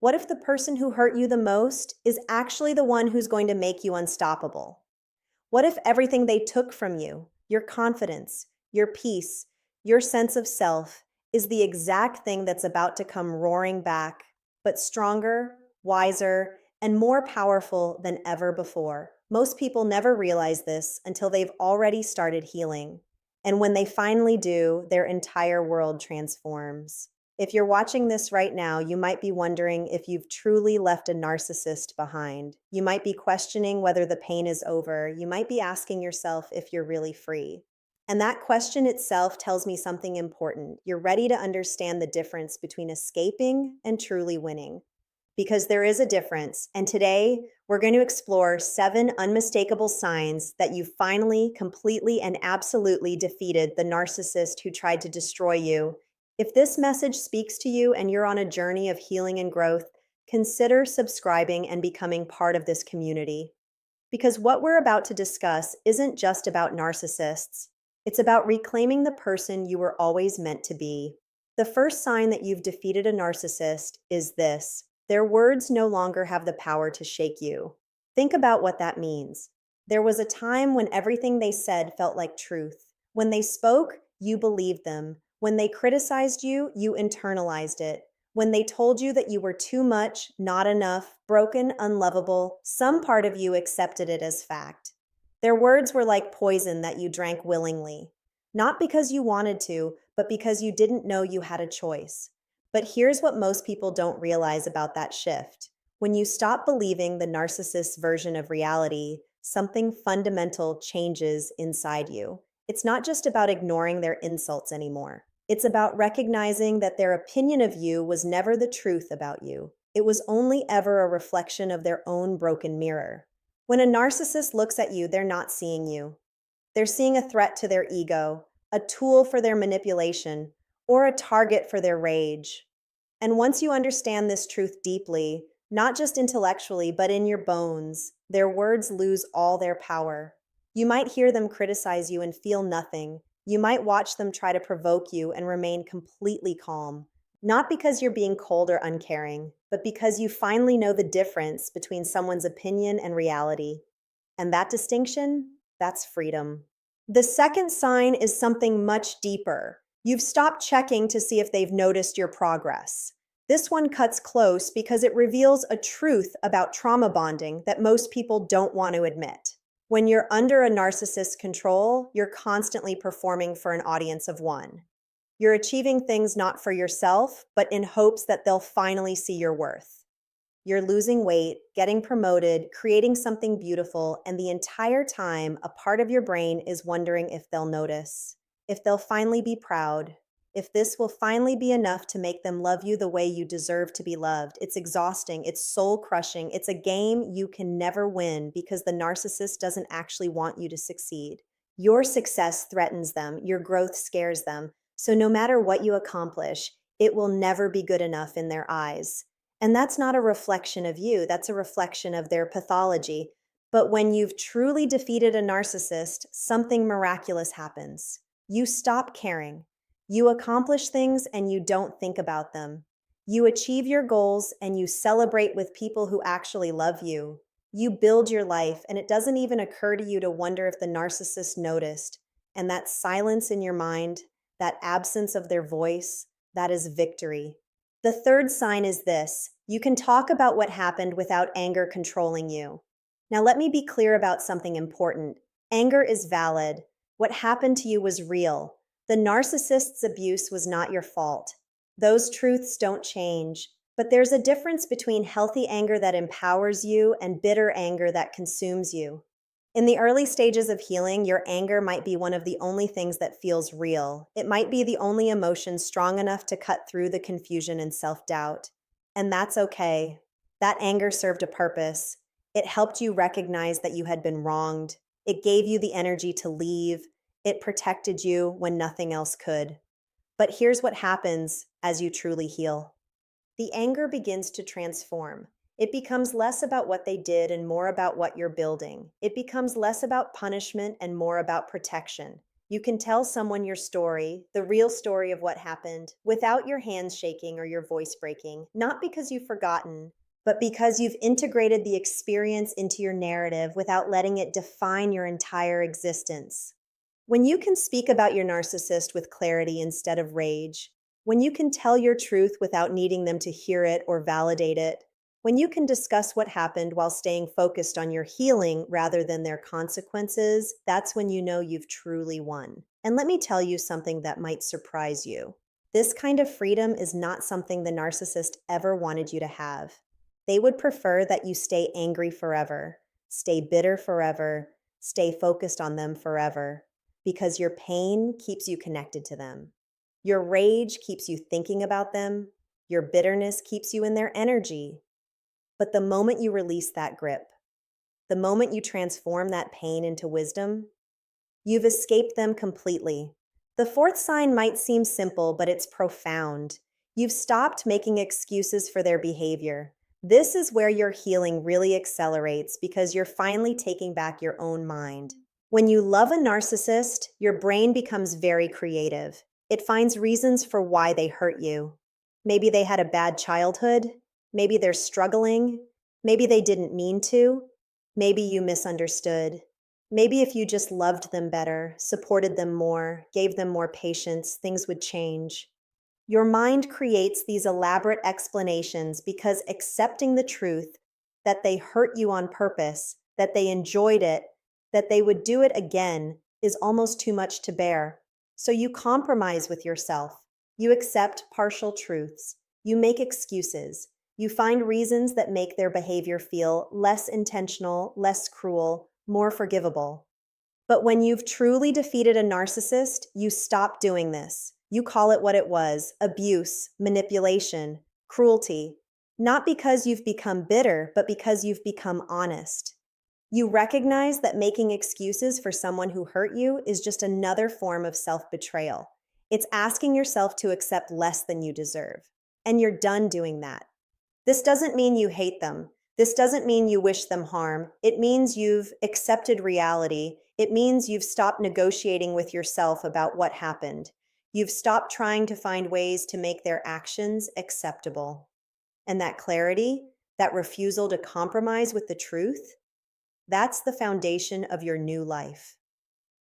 What if the person who hurt you the most is actually the one who's going to make you unstoppable? What if everything they took from you, your confidence, your peace, your sense of self, is the exact thing that's about to come roaring back, but stronger, wiser, and more powerful than ever before? Most people never realize this until they've already started healing. And when they finally do, their entire world transforms. If you're watching this right now, you might be wondering if you've truly left a narcissist behind. You might be questioning whether the pain is over. You might be asking yourself if you're really free. And that question itself tells me something important. You're ready to understand the difference between escaping and truly winning. Because there is a difference. And today, we're going to explore 7 unmistakable signs that you finally, completely, and absolutely defeated the narcissist who tried to destroy you. If this message speaks to you and you're on a journey of healing and growth, consider subscribing and becoming part of this community. Because what we're about to discuss isn't just about narcissists, it's about reclaiming the person you were always meant to be. The first sign that you've defeated a narcissist is this: their words no longer have the power to shake you. Think about what that means. There was a time when everything they said felt like truth. When they spoke, you believed them. When they criticized you, you internalized it. When they told you that you were too much, not enough, broken, unlovable, some part of you accepted it as fact. Their words were like poison that you drank willingly. Not because you wanted to, but because you didn't know you had a choice. But here's what most people don't realize about that shift. When you stop believing the narcissist's version of reality, something fundamental changes inside you. It's not just about ignoring their insults anymore. It's about recognizing that their opinion of you was never the truth about you. It was only ever a reflection of their own broken mirror. When a narcissist looks at you, they're not seeing you. They're seeing a threat to their ego, a tool for their manipulation, or a target for their rage. And once you understand this truth deeply, not just intellectually, but in your bones, their words lose all their power. You might hear them criticize you and feel nothing. You might watch them try to provoke you and remain completely calm. Not because you're being cold or uncaring, but because you finally know the difference between someone's opinion and reality. And that distinction, that's freedom. The second sign is something much deeper. You've stopped checking to see if they've noticed your progress. This one cuts close because it reveals a truth about trauma bonding that most people don't want to admit. When you're under a narcissist's control, you're constantly performing for an audience of one. You're achieving things not for yourself, but in hopes that they'll finally see your worth. You're losing weight, getting promoted, creating something beautiful, and the entire time, a part of your brain is wondering if they'll notice, if they'll finally be proud, if this will finally be enough to make them love you the way you deserve to be loved. It's exhausting, it's soul crushing, it's a game you can never win because the narcissist doesn't actually want you to succeed. Your success threatens them, your growth scares them. So no matter what you accomplish, it will never be good enough in their eyes. And that's not a reflection of you, that's a reflection of their pathology. But when you've truly defeated a narcissist, something miraculous happens. You stop caring. You accomplish things and you don't think about them. You achieve your goals and you celebrate with people who actually love you. You build your life and it doesn't even occur to you to wonder if the narcissist noticed. And that silence in your mind, that absence of their voice, that is victory. The third sign is this: you can talk about what happened without anger controlling you. Now, let me be clear about something important. Anger is valid. What happened to you was real. The narcissist's abuse was not your fault. Those truths don't change. But there's a difference between healthy anger that empowers you and bitter anger that consumes you. In the early stages of healing, your anger might be one of the only things that feels real. It might be the only emotion strong enough to cut through the confusion and self-doubt. And that's okay. That anger served a purpose. It helped you recognize that you had been wronged. It gave you the energy to leave. It protected you when nothing else could. But here's what happens as you truly heal. The anger begins to transform. It becomes less about what they did and more about what you're building. It becomes less about punishment and more about protection. You can tell someone your story, the real story of what happened, without your hands shaking or your voice breaking, not because you've forgotten, but because you've integrated the experience into your narrative without letting it define your entire existence. When you can speak about your narcissist with clarity instead of rage, when you can tell your truth without needing them to hear it or validate it, when you can discuss what happened while staying focused on your healing rather than their consequences, that's when you know you've truly won. And let me tell you something that might surprise you. This kind of freedom is not something the narcissist ever wanted you to have. They would prefer that you stay angry forever, stay bitter forever, stay focused on them forever, because your pain keeps you connected to them. Your rage keeps you thinking about them. Your bitterness keeps you in their energy. But the moment you release that grip, the moment you transform that pain into wisdom, you've escaped them completely. The fourth sign might seem simple, but it's profound. You've stopped making excuses for their behavior. This is where your healing really accelerates because you're finally taking back your own mind. When you love a narcissist, your brain becomes very creative. It finds reasons for why they hurt you. Maybe they had a bad childhood. Maybe they're struggling. Maybe they didn't mean to. Maybe you misunderstood. Maybe if you just loved them better, supported them more, gave them more patience, things would change. Your mind creates these elaborate explanations because accepting the truth that they hurt you on purpose, that they enjoyed it, that they would do it again is almost too much to bear. So you compromise with yourself. You accept partial truths. You make excuses. You find reasons that make their behavior feel less intentional, less cruel, more forgivable. But when you've truly defeated a narcissist, you stop doing this. You call it what it was: abuse, manipulation, cruelty. Not because you've become bitter, but because you've become honest. You recognize that making excuses for someone who hurt you is just another form of self-betrayal. It's asking yourself to accept less than you deserve. And you're done doing that. This doesn't mean you hate them. This doesn't mean you wish them harm. It means you've accepted reality. It means you've stopped negotiating with yourself about what happened. You've stopped trying to find ways to make their actions acceptable. And that clarity, that refusal to compromise with the truth, that's the foundation of your new life.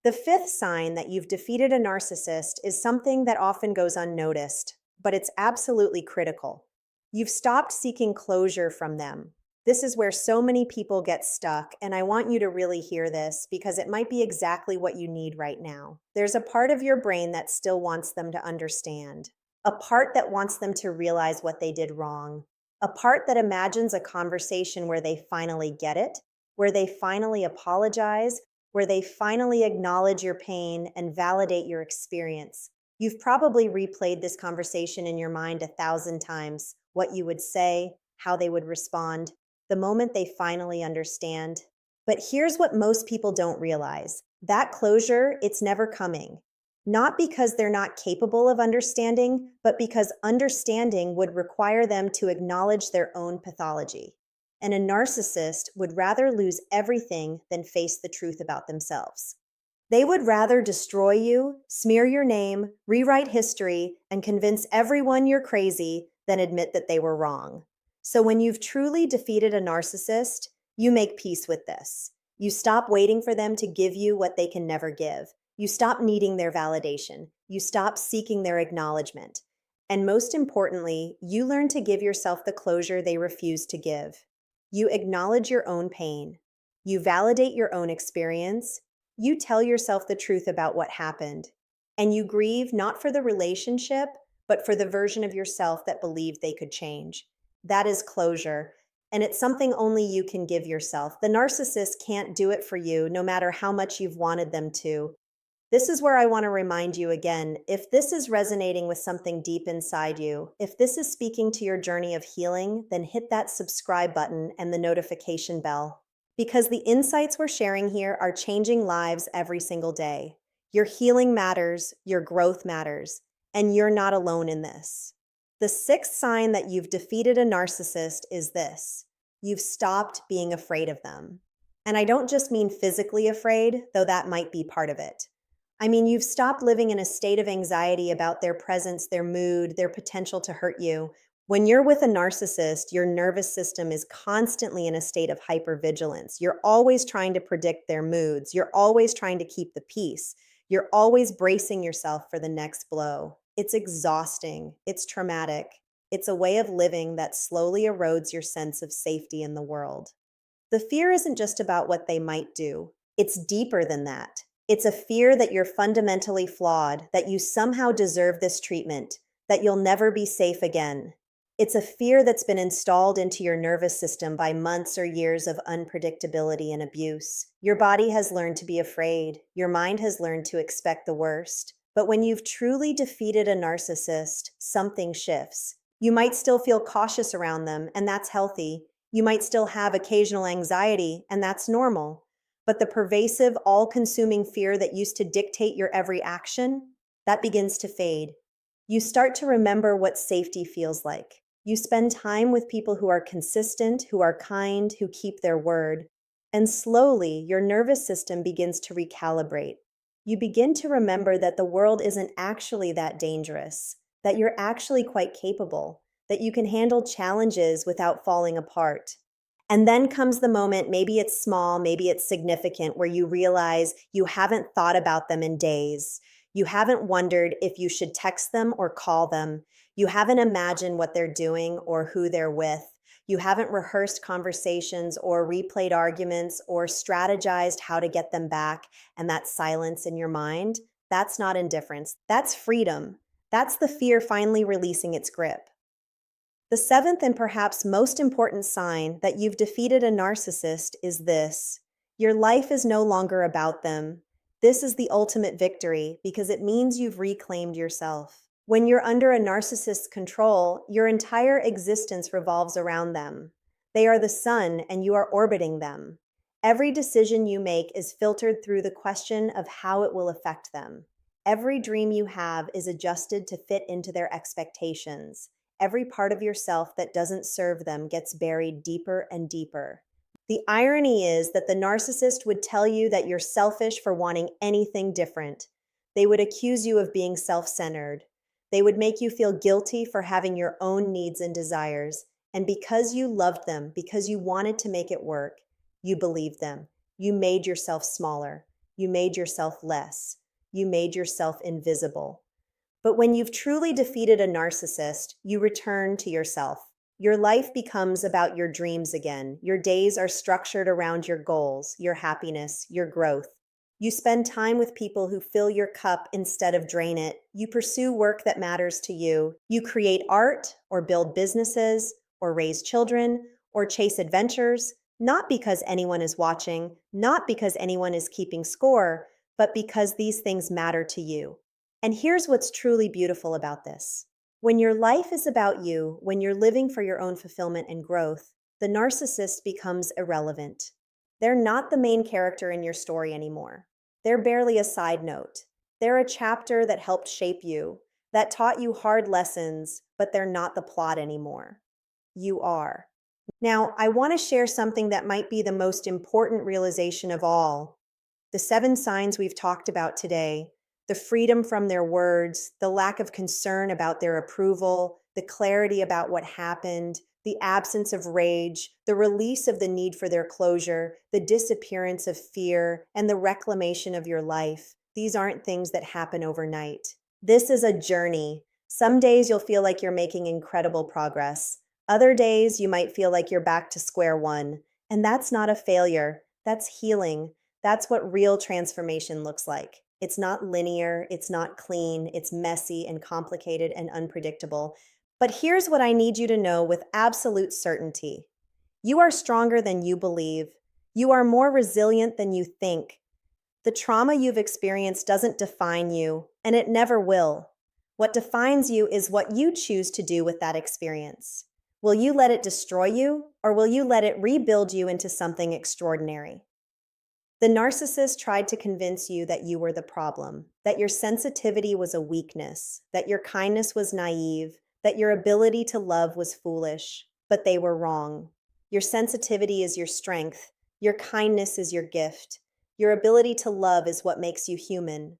The fifth sign that you've defeated a narcissist is something that often goes unnoticed, but it's absolutely critical. You've stopped seeking closure from them. This is where so many people get stuck, and I want you to really hear this because it might be exactly what you need right now. There's a part of your brain that still wants them to understand, a part that wants them to realize what they did wrong, a part that imagines a conversation where they finally get it, where they finally apologize, where they finally acknowledge your pain and validate your experience. You've probably replayed this conversation in your mind 1,000 times, what you would say, how they would respond, the moment they finally understand. But here's what most people don't realize. That closure, it's never coming. Not because they're not capable of understanding, but because understanding would require them to acknowledge their own pathology. And a narcissist would rather lose everything than face the truth about themselves. They would rather destroy you, smear your name, rewrite history, and convince everyone you're crazy than admit that they were wrong. So when you've truly defeated a narcissist, you make peace with this. You stop waiting for them to give you what they can never give. You stop needing their validation. You stop seeking their acknowledgement. And most importantly, you learn to give yourself the closure they refuse to give. You acknowledge your own pain. You validate your own experience. You tell yourself the truth about what happened. And you grieve not for the relationship, but for the version of yourself that believed they could change. That is closure. And it's something only you can give yourself. The narcissist can't do it for you, no matter how much you've wanted them to. This is where I want to remind you again, if this is resonating with something deep inside you, if this is speaking to your journey of healing, then hit that subscribe button and the notification bell. Because the insights we're sharing here are changing lives every single day. Your healing matters, your growth matters, and you're not alone in this. The sixth sign that you've defeated a narcissist is this: you've stopped being afraid of them. And I don't just mean physically afraid, though that might be part of it. I mean, you've stopped living in a state of anxiety about their presence, their mood, their potential to hurt you. When you're with a narcissist, your nervous system is constantly in a state of hypervigilance. You're always trying to predict their moods. You're always trying to keep the peace. You're always bracing yourself for the next blow. It's exhausting. It's traumatic. It's a way of living that slowly erodes your sense of safety in the world. The fear isn't just about what they might do, it's deeper than that. It's a fear that you're fundamentally flawed, that you somehow deserve this treatment, that you'll never be safe again. It's a fear that's been installed into your nervous system by months or years of unpredictability and abuse. Your body has learned to be afraid. Your mind has learned to expect the worst. But when you've truly defeated a narcissist, something shifts. You might still feel cautious around them, and that's healthy. You might still have occasional anxiety, and that's normal. But the pervasive, all-consuming fear that used to dictate your every action, that begins to fade. You start to remember what safety feels like. You spend time with people who are consistent, who are kind, who keep their word. And slowly, your nervous system begins to recalibrate. You begin to remember that the world isn't actually that dangerous, that you're actually quite capable, that you can handle challenges without falling apart. And then comes the moment, maybe it's small, maybe it's significant, where you realize you haven't thought about them in days. You haven't wondered if you should text them or call them. You haven't imagined what they're doing or who they're with. You haven't rehearsed conversations or replayed arguments or strategized how to get them back. And that silence in your mind, that's not indifference. That's freedom. That's the fear finally releasing its grip. The seventh and perhaps most important sign that you've defeated a narcissist is this: your life is no longer about them. This is the ultimate victory because it means you've reclaimed yourself. When you're under a narcissist's control, your entire existence revolves around them. They are the sun and you are orbiting them. Every decision you make is filtered through the question of how it will affect them. Every dream you have is adjusted to fit into their expectations. Every part of yourself that doesn't serve them gets buried deeper and deeper. The irony is that the narcissist would tell you that you're selfish for wanting anything different. They would accuse you of being self-centered. They would make you feel guilty for having your own needs and desires. And because you loved them, because you wanted to make it work, you believed them. You made yourself smaller. You made yourself less. You made yourself invisible. But when you've truly defeated a narcissist, you return to yourself. Your life becomes about your dreams again. Your days are structured around your goals, your happiness, your growth. You spend time with people who fill your cup instead of drain it. You pursue work that matters to you. You create art or build businesses or raise children or chase adventures, not because anyone is watching, not because anyone is keeping score, but because these things matter to you. And here's what's truly beautiful about this. When your life is about you, when you're living for your own fulfillment and growth, the narcissist becomes irrelevant. They're not the main character in your story anymore. They're barely a side note. They're a chapter that helped shape you, that taught you hard lessons, but they're not the plot anymore. You are. Now, I want to share something that might be the most important realization of all. The 7 signs we've talked about today: the freedom from their words, the lack of concern about their approval, the clarity about what happened, the absence of rage, the release of the need for their closure, the disappearance of fear, and the reclamation of your life. These aren't things that happen overnight. This is a journey. Some days you'll feel like you're making incredible progress. Other days you might feel like you're back to square one. And that's not a failure. That's healing. That's what real transformation looks like. It's not linear, it's not clean, it's messy and complicated and unpredictable. But here's what I need you to know with absolute certainty. You are stronger than you believe. You are more resilient than you think. The trauma you've experienced doesn't define you, and it never will. What defines you is what you choose to do with that experience. Will you let it destroy you, or will you let it rebuild you into something extraordinary? The narcissist tried to convince you that you were the problem, that your sensitivity was a weakness, that your kindness was naive, that your ability to love was foolish, but they were wrong. Your sensitivity is your strength. Your kindness is your gift. Your ability to love is what makes you human.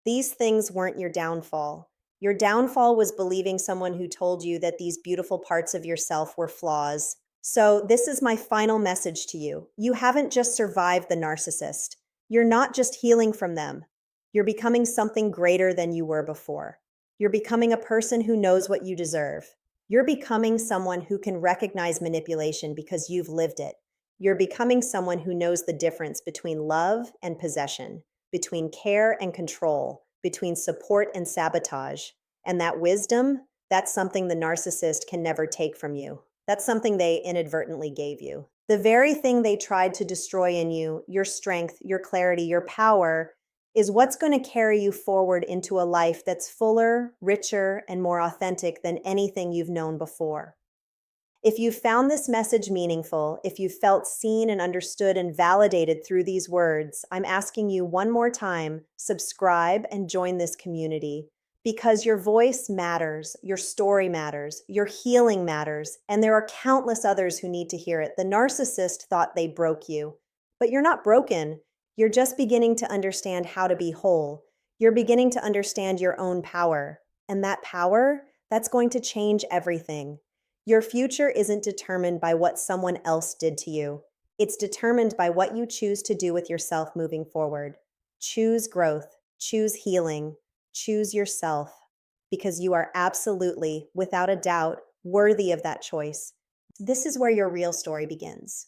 These things weren't your downfall. Your downfall was believing someone who told you that these beautiful parts of yourself were flaws. So, this is my final message to you. You haven't just survived the narcissist. You're not just healing from them. You're becoming something greater than you were before. You're becoming a person who knows what you deserve. You're becoming someone who can recognize manipulation because you've lived it. You're becoming someone who knows the difference between love and possession, between care and control, between support and sabotage. And that wisdom, that's something the narcissist can never take from you. That's something they inadvertently gave you. The very thing they tried to destroy in you, your strength, your clarity, your power, is what's going to carry you forward into a life that's fuller, richer, and more authentic than anything you've known before. If you found this message meaningful, if you felt seen and understood and validated through these words, I'm asking you one more time, subscribe and join this community because your voice matters, your story matters, your healing matters, and there are countless others who need to hear it. The narcissist thought they broke you, but you're not broken. You're just beginning to understand how to be whole. You're beginning to understand your own power, and that power, that's going to change everything. Your future isn't determined by what someone else did to you. It's determined by what you choose to do with yourself moving forward. Choose growth, choose healing, choose yourself, because you are absolutely, without a doubt, worthy of that choice. This is where your real story begins.